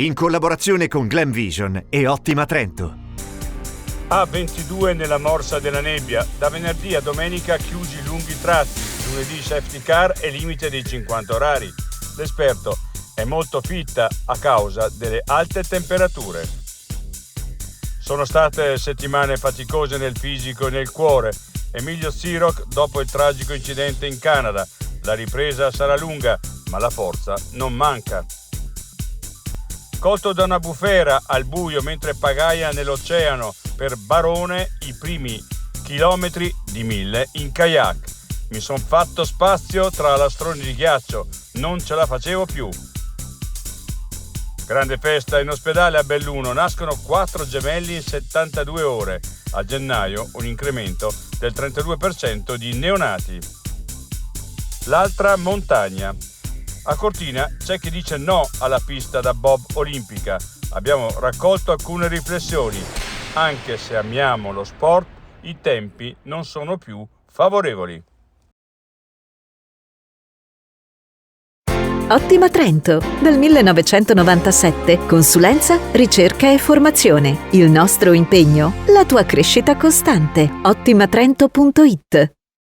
in collaborazione con Glam Vision e Ottima Trento. A22 nella morsa della nebbia, da venerdì a domenica chiusi lunghi tratti, lunedì safety car e limite dei 50 orari. L'esperto è molto fitta a causa delle alte temperature. Sono state settimane faticose nel fisico e nel cuore. Emilio Ziroc dopo il tragico incidente in Canada. La ripresa sarà lunga, ma la forza non manca. Colto da una bufera al buio mentre pagaia nell'oceano per Barone i primi chilometri di 1000 in kayak. Mi son fatto spazio tra lastroni di ghiaccio, non ce la facevo più. Grande festa in ospedale a Belluno, nascono 4 gemelli in 72 ore. A gennaio un incremento del 32% di neonati. L'altra montagna. A Cortina c'è chi dice no alla pista da bob olimpica. Abbiamo raccolto alcune riflessioni. Anche se amiamo lo sport, i tempi non sono più favorevoli. Ottima Trento, dal 1997, consulenza, ricerca e formazione. Il nostro impegno, la tua crescita costante. Ottimatrento.it